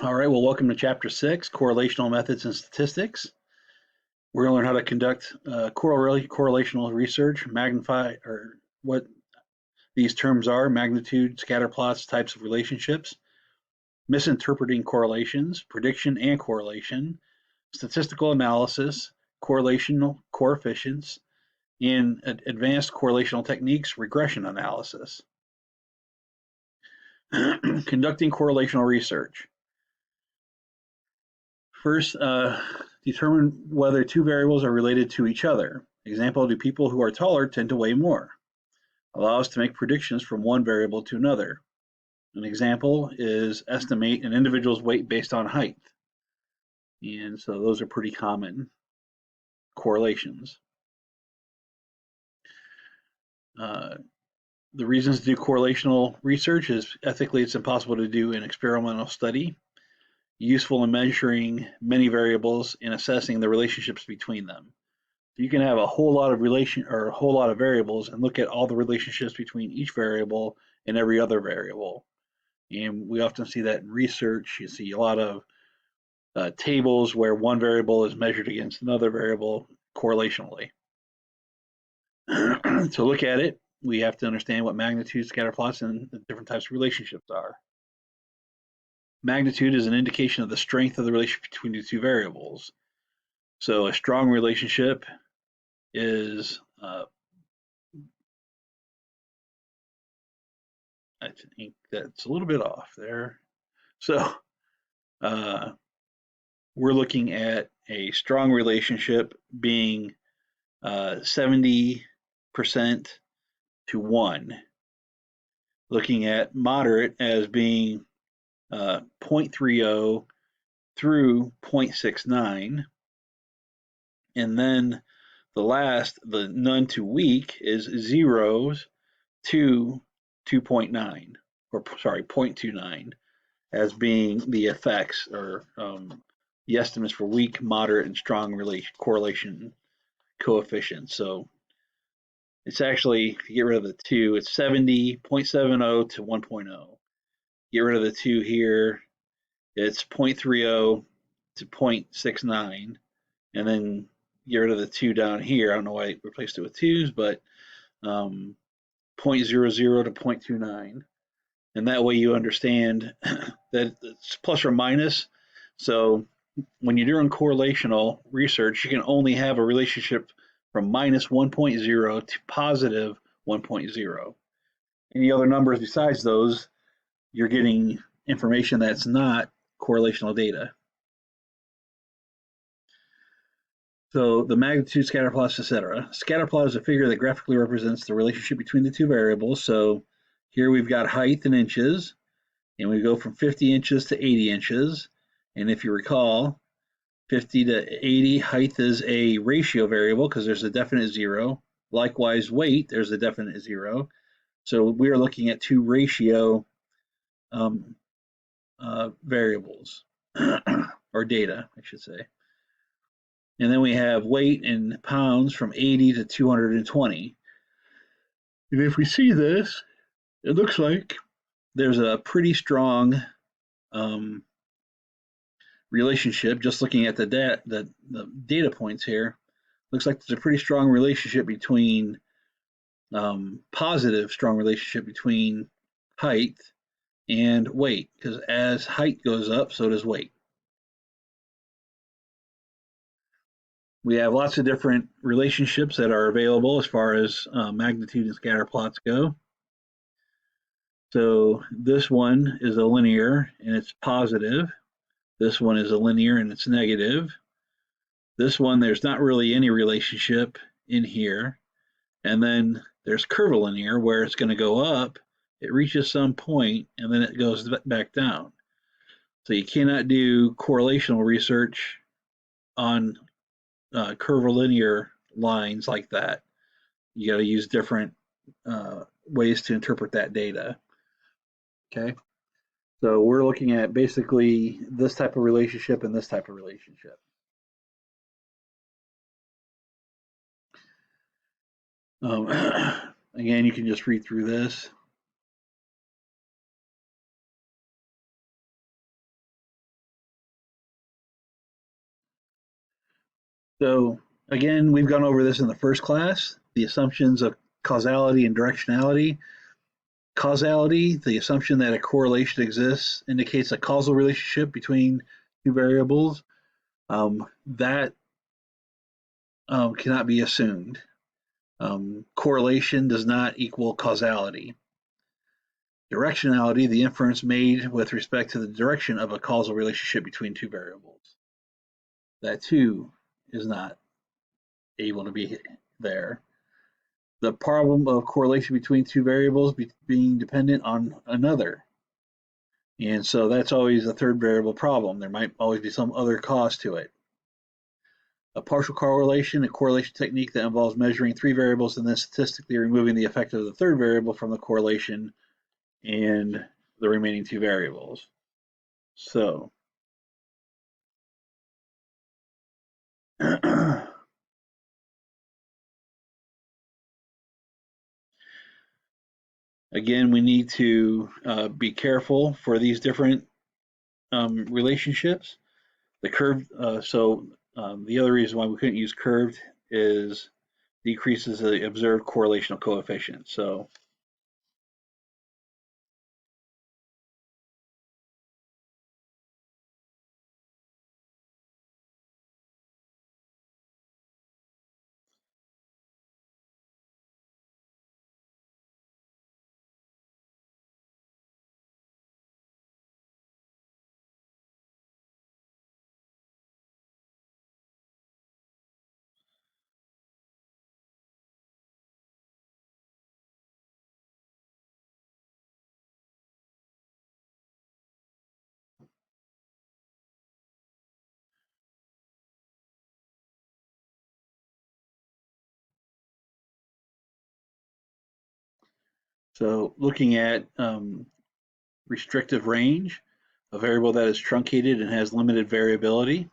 All right, well, welcome to Chapter 6, Correlational Methods and Statistics. We're going to learn how to conduct correlational research, magnify, or what these terms are: magnitude, scatter plots, types of relationships, misinterpreting correlations, prediction and correlation, statistical analysis, correlational coefficients, and advanced correlational techniques, regression analysis. Conducting correlational research. First, determine whether two variables are related to each other. Example, do people who are taller tend to weigh more? Allow us to make predictions from one variable to another. An example is estimate an individual's weight based on height. And so those are pretty common correlations. The reasons to do correlational research is ethically it's impossible to do an experimental study, useful in measuring many variables and assessing the relationships between them. You can have a whole lot of a whole lot of variables and look at all the relationships between each variable and every other variable. And we often see that in research. You see a lot of tables where one variable is measured against another variable correlationally. To look at it, we have to understand what magnitude, scatter plots, and the different types of relationships are. Magnitude is an indication of the strength of the relationship between the two variables. So a strong relationship is I think that's a little bit off there. So we're looking at a strong relationship being 70% to 1. Looking at moderate as being 0.30 through 0.69. And then the none to weak, is 0s to 2.9, or sorry, 0.29, as being the effects or the estimates for weak, moderate, and strong correlation coefficients. So it's actually, if you get rid of the 2, it's 70.70 to 1.0. Get rid of the 2 here, it's 0.30 to 0.69. And then get rid of the 2 down here. I don't know why I replaced it with 2s, but 0.00 to 0.29. And that way you understand that it's plus or minus. So when you're doing correlational research, you can only have a relationship from minus 1.0 to positive 1.0. Any other numbers besides those, you're getting information that's not correlational data. So the magnitude, scatter plots, etc. Scatter plot is a figure that graphically represents the relationship between the two variables. So here we've got height in inches, and we go from 50 inches to 80 inches. And if you recall, 50 to 80, height is a ratio variable because there's a definite 0. Likewise, weight, there's a definite 0. So we are looking at two ratio variables, or data, I should say. And then we have weight in pounds from 80 to 220. And if we see this, it looks like there's a pretty strong relationship, just looking at the data points here. Looks like there's a pretty strong relationship between, positive strong relationship between height and weight, because as height goes up, so does weight. We have lots of different relationships that are available as far as magnitude and scatter plots go. So this one is a linear and it's positive. This one is a linear and it's negative. This one, there's not really any relationship in here. And then there's curvilinear where it's going to go up, it reaches some point, and then it goes back down. So you cannot do correlational research on curvilinear lines like that. You got to use different ways to interpret that data. Okay. So we're looking at basically this type of relationship and this type of relationship. Again, you can just read through this. So again, we've gone over this in the first class, the assumptions of causality and directionality. Causality, the assumption that a correlation exists, indicates a causal relationship between two variables. That cannot be assumed. Correlation does not equal causality. Directionality, the inference made with respect to the direction of a causal relationship between two variables. That too is not able to be there. The problem of correlation between two variables being dependent on another. And so that's always a third variable problem. There might always be some other cause to it. A partial correlation, a correlation technique that involves measuring three variables and then statistically removing the effect of the third variable from the correlation and the remaining two variables. So again, we need to be careful for these different relationships. The curved, the other reason why we couldn't use curved is decreases the observed correlational coefficient. So looking at restrictive range, a variable that is truncated and has limited variability.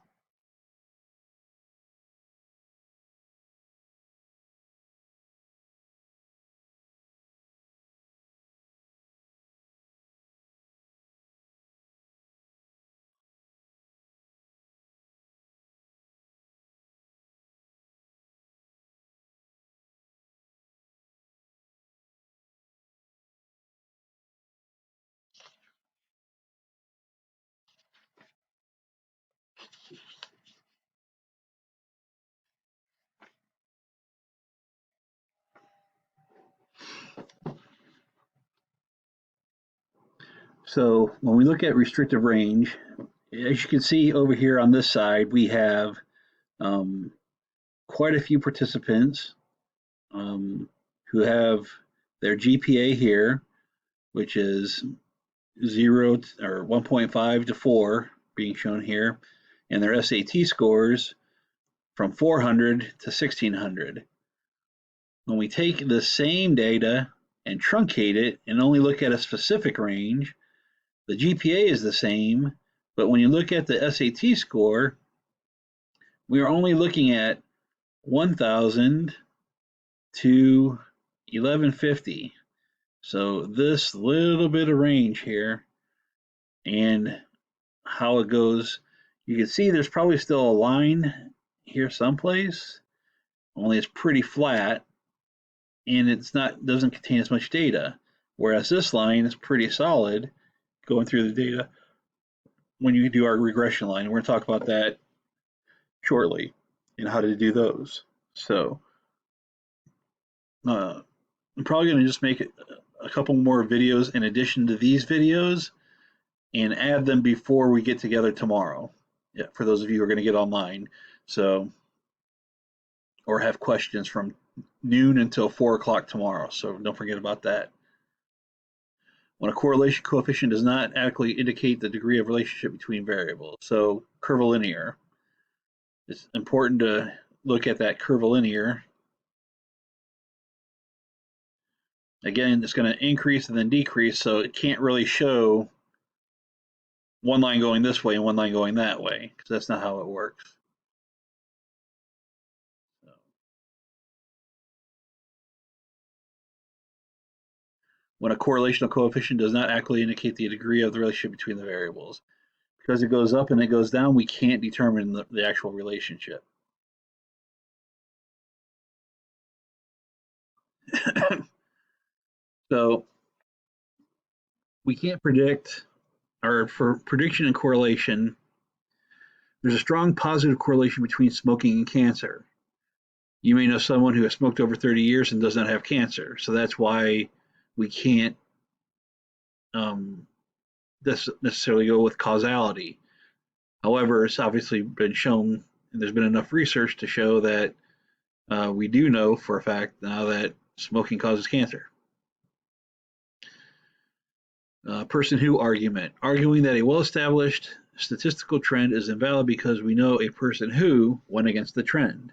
So when we look at restrictive range, as you can see over here on this side, we have um, quite a few participants who have their GPA here, which is 0 or 1.5 to 4 being shown here, and their SAT scores from 400 to 1600. When we take the same data and truncate it and only look at a specific range, the GPA is the same, but when you look at the SAT score, we are only looking at 1000 to 1150. So this little bit of range here and how it goes, you can see there's probably still a line here someplace, only it's pretty flat and doesn't contain as much data. Whereas this line is pretty solid going through the data when you do our regression line. We're going to talk about that shortly and how to do those. So I'm probably going to just make a couple more videos in addition to these videos and add them before we get together tomorrow. Yeah, for those of you who are going to get online. So, or have questions from noon until 4 o'clock tomorrow. So don't forget about that. When a correlation coefficient does not adequately indicate the degree of relationship between variables. So curvilinear. It's important to look at that curvilinear. Again, it's going to increase and then decrease, so it can't really show one line going this way and one line going that way, because that's not how it works. So, when a correlational coefficient does not accurately indicate the degree of the relationship between the variables. Because it goes up and it goes down, we can't determine the actual relationship. So we can't predict, or for prediction and correlation, there's a strong positive correlation between smoking and cancer. You may know someone who has smoked over 30 years and does not have cancer. So that's why we can't um, necessarily go with causality. However, it's obviously been shown, and there's been enough research to show that we do know for a fact now that smoking causes cancer. Person who argument. Arguing that a well-established statistical trend is invalid because we know a person who went against the trend.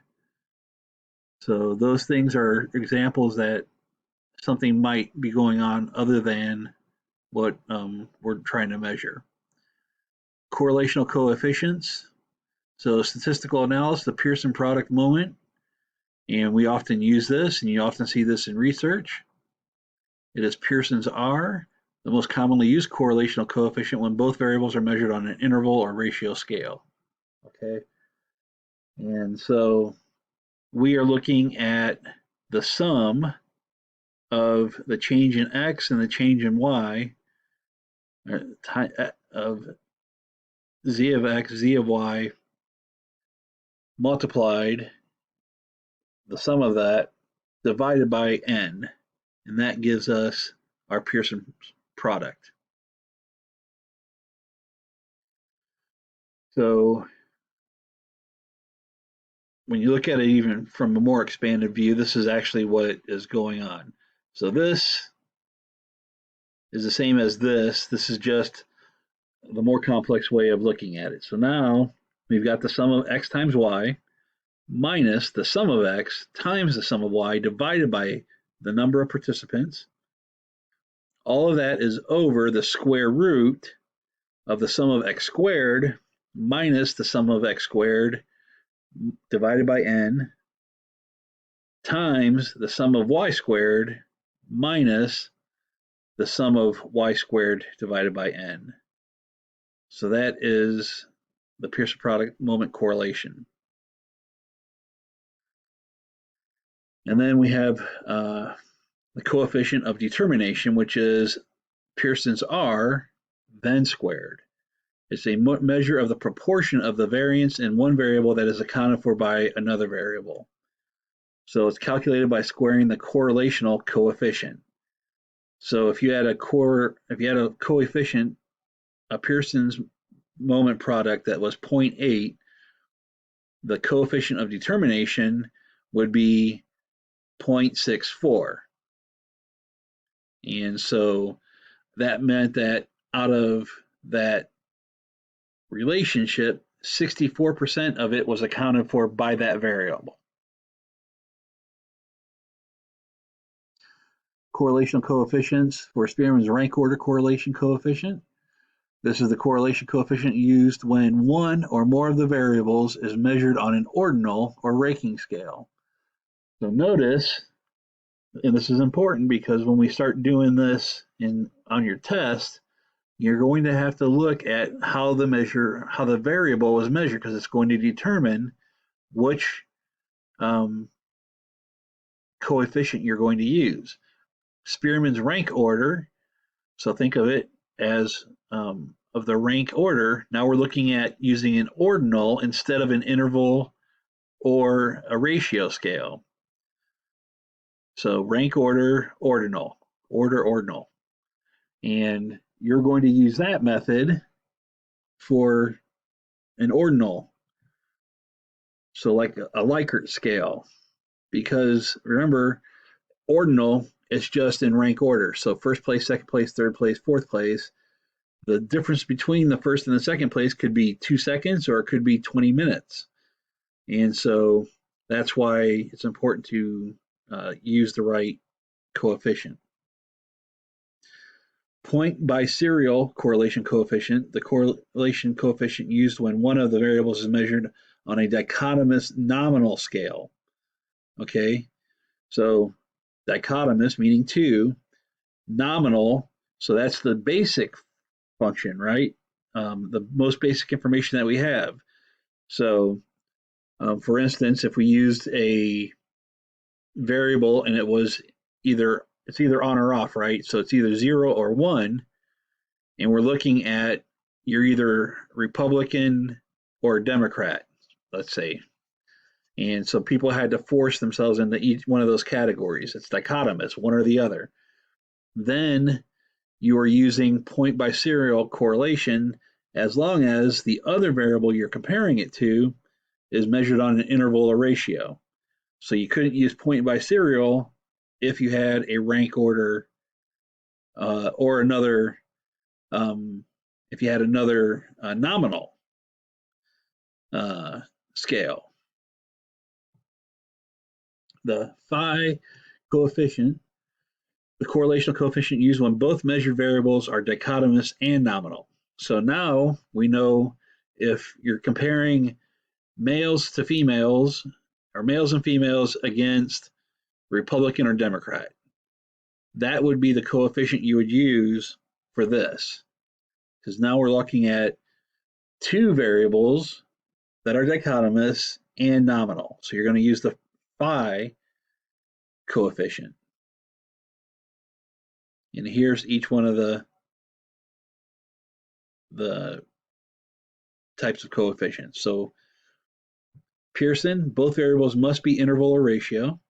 So those things are examples that something might be going on other than what we're trying to measure. Correlational coefficients. So statistical analysis, the Pearson product moment, and we often use this, and you often see this in research. It is Pearson's R, the most commonly used correlational coefficient when both variables are measured on an interval or ratio scale. Okay, and so we are looking at the sum of the change in x and the change in y of z of x, z of y multiplied the sum of that divided by n, and that gives us our Pearson product. So when you look at it even from a more expanded view, this is actually what is going on. So this is the same as this. This is just the more complex way of looking at it. So now we've got the sum of x times y minus the sum of x times the sum of y divided by the number of participants. All of that is over the square root of the sum of x squared minus the sum of x squared divided by n times the sum of y squared minus the sum of y squared divided by n. So that is the Pearson product moment correlation. And then we have the coefficient of determination, which is Pearson's R, then squared. It's a measure of the proportion of the variance in one variable that is accounted for by another variable. So it's calculated by squaring the correlational coefficient. So if you had a coefficient, a Pearson's moment product that was 0.8, the coefficient of determination would be 0.64. And so that meant that out of that relationship, 64% of it was accounted for by that variable. Correlational coefficients for Spearman's rank order correlation coefficient. This is the correlation coefficient used when one or more of the variables is measured on an ordinal or ranking scale. So notice, and this is important because when we start doing this on your test, you're going to have to look at how the variable is measured, because it's going to determine which coefficient you're going to use. Spearman's rank order, so think of it as of the rank order. Now we're looking at using an ordinal instead of an interval or a ratio scale. So rank order, ordinal, order, ordinal. And you're going to use that method for an ordinal. So like a Likert scale, because remember, ordinal is just in rank order. So first place, second place, third place, fourth place. The difference between the first and the second place could be 2 seconds or it could be 20 minutes. And so that's why it's important to use the right coefficient. Point biserial correlation coefficient, the correlation coefficient used when one of the variables is measured on a dichotomous nominal scale. Okay, so dichotomous meaning two, nominal, so that's the basic function, right? The most basic information that we have. So, for instance, if we used a variable and it was it's either on or off, right? So it's either 0 or 1, and we're looking at you're either Republican or Democrat, let's say. And so people had to force themselves into each one of those categories. It's dichotomous, one or the other. Then you are using point by serial correlation as long as the other variable you're comparing it to is measured on an interval or ratio. So you couldn't use point by serial if you had a rank order or another, if you had another nominal scale. The phi coefficient, the correlational coefficient used when both measured variables are dichotomous and nominal. So now we know if you're comparing males to females or males and females against Republican or Democrat, that would be the coefficient you would use for this. Because now we're looking at two variables that are dichotomous and nominal. So you're going to use the phi coefficient. And here's each one of the types of coefficients. So Pearson, both variables must be interval or ratio.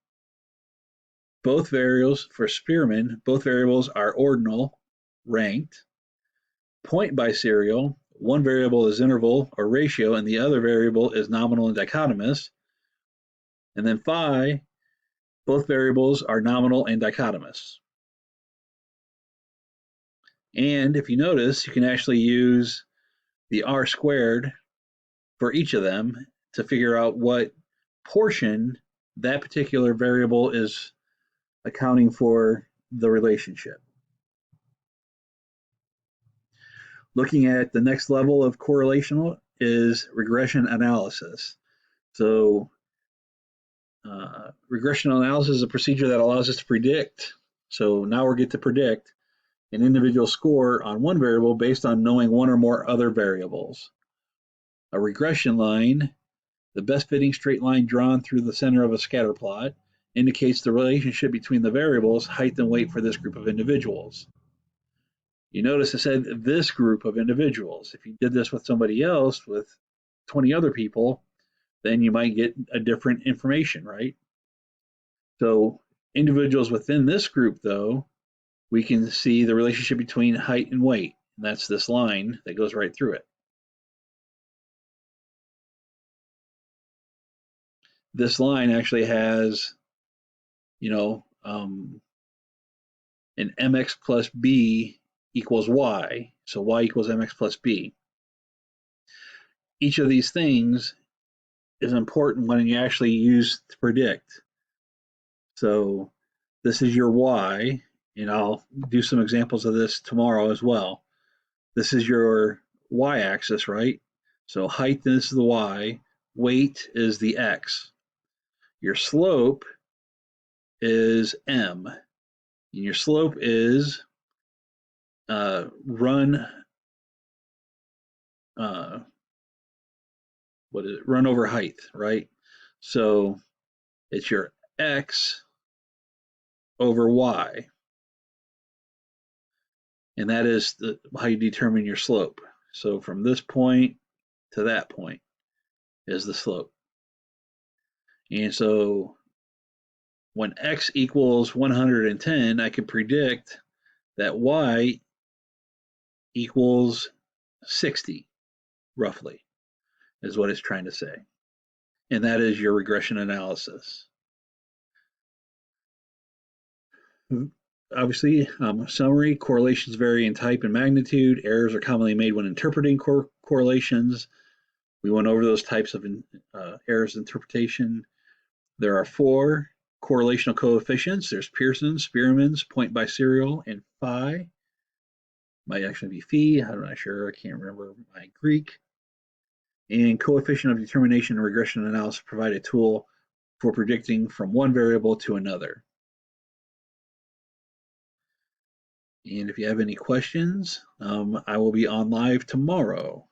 Both variables for Spearman, both variables are ordinal, ranked. Point by serial, one variable is interval or ratio and the other variable is nominal and dichotomous. And then phi, both variables are nominal and dichotomous. And if you notice, you can actually use the R squared for each of them to figure out what portion that particular variable is accounting for the relationship. Looking at the next level of correlation is regression analysis. So regression analysis is a procedure that allows us to predict. So now we get to predict an individual score on one variable based on knowing one or more other variables. A regression line, the best fitting straight line drawn through the center of a scatter plot, indicates the relationship between the variables, height and weight for this group of individuals. You notice it said this group of individuals. If you did this with somebody else, with 20 other people, then you might get a different information, right? So individuals within this group, though, we can see the relationship between height and weight. And that's this line that goes right through it. This line actually has, an mx plus b equals y. So y equals mx plus b. Each of these things is important when you actually use to predict. So this is your y, and I'll do some examples of this tomorrow as well. This is your y-axis, right? So height is the y, weight is the x. Your slope is m, and your slope is run run over height, right? So it's your x over y, and that is how you determine your slope. So from this point to that point is the slope. And so when x equals 110, I can predict that y equals 60, roughly, is what it's trying to say. And that is your regression analysis. Obviously, summary, correlations vary in type and magnitude. Errors are commonly made when interpreting correlations. We went over those types of errors interpretation. There are 4 correlational coefficients. There's Pearson's, Spearman's, point by serial, and phi. Might actually be phi, I'm not sure, I can't remember my Greek. And coefficient of determination and regression analysis provide a tool for predicting from one variable to another. And if you have any questions, I will be on live tomorrow.